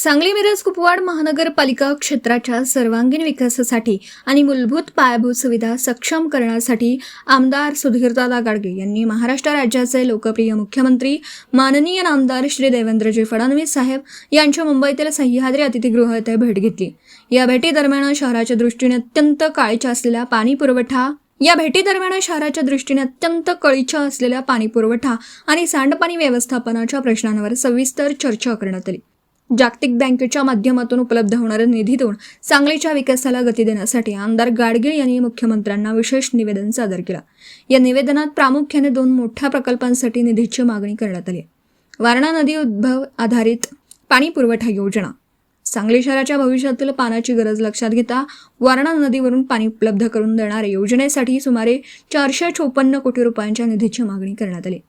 सांगली मिरज कुपवाड महानगरपालिका क्षेत्राच्या सर्वांगीण विकासासाठी आणि मूलभूत पायाभूत सुविधा सक्षम करण्यासाठी आमदार सुधीरदादा गाडगे यांनी महाराष्ट्र राज्याचे लोकप्रिय मुख्यमंत्री माननीय नामदार श्री देवेंद्रजी फडणवीस साहेब यांच्या मुंबईतील सह्याद्री अतिथीगृह येथे भेट घेतली। या भेटीदरम्यान शहराच्या दृष्टीने अत्यंत काळीच्या असलेल्या पाणी पुरवठा आणि सांडपाणी व्यवस्थापनाच्या प्रश्नांवर सविस्तर चर्चा करण्यात आली। जागतिक बँकेच्या माध्यमातून उपलब्ध होणाऱ्या निधीतून सांगलीच्या विकासाला गती देण्यासाठी आमदार गाडगे यांनी मुख्यमंत्र्यांना विशेष निवेदन सादर केलं। या निवेदनात प्रामुख्याने 2 मोठ्या प्रकल्पांसाठी निधीची मागणी करण्यात आली। वारणा नदी उद्भव आधारित पाणी पुरवठा योजना। सांगली शहराच्या भविष्यातील पाण्याची गरज लक्षात घेता वारणा नदीवरून पाणी उपलब्ध करून देणाऱ्या योजनेसाठी सुमारे 454 कोटी रुपयांच्या निधीची मागणी करण्यात आली।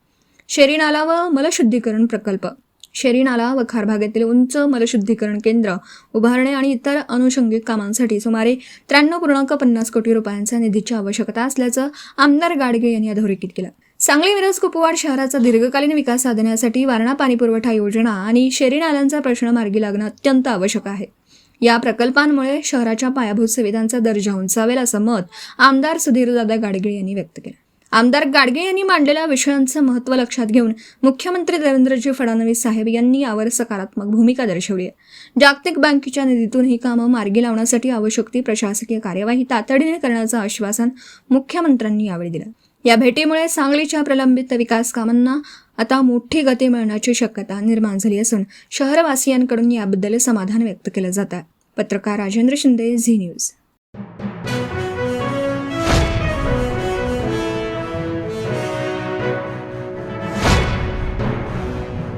शेरी नाला व मलशुद्धीकरण प्रकल्प। शेरी नाला व खारभागातील उंच मलशुद्धीकरण केंद्र उभारणे आणि इतर अनुषंगिक कामांसाठी सुमारे 53.50 कोटी रुपयांच्या निधीची आवश्यकता असल्याचं आमदार गाडगे यांनी अधोरेखित केलं। सांगली मिरज कुपवाड शहराचा दीर्घकालीन विकास साधण्यासाठी वारणा पाणीपुरवठा योजना आणि शेरी नाल्यांचा प्रश्न मार्गी लागणं अत्यंत आवश्यक आहे। या प्रकल्पांमुळे शहराच्या पायाभूत सुविधांचा दर्जा उंचावेल असं मत आमदार सुधीरदादा गाडगे यांनी व्यक्त केलं। आमदार गाडगे यांनी मांडलेल्या विषयांचं महत्त्व लक्षात घेऊन मुख्यमंत्री देवेंद्रजी फडणवीस साहेब यांनी यावर सकारात्मक भूमिका दर्शवली आहे। जागतिक बँकेच्या निधीतून ही कामं मार्गी लावण्यासाठी आवश्यक ती प्रशासकीय कार्यवाही तातडीने करण्याचं आश्वासन मुख्यमंत्र्यांनी यावेळी दिलं। या भेटीमुळे सांगलीच्या प्रलंबित विकास कामांना आता मोठी गती मिळण्याची शक्यता निर्माण झाली असून शहरवासियांकडून याबद्दल समाधान व्यक्त केलं जात आहे। पत्रकार राजेंद्र शिंदे, झी न्यूज।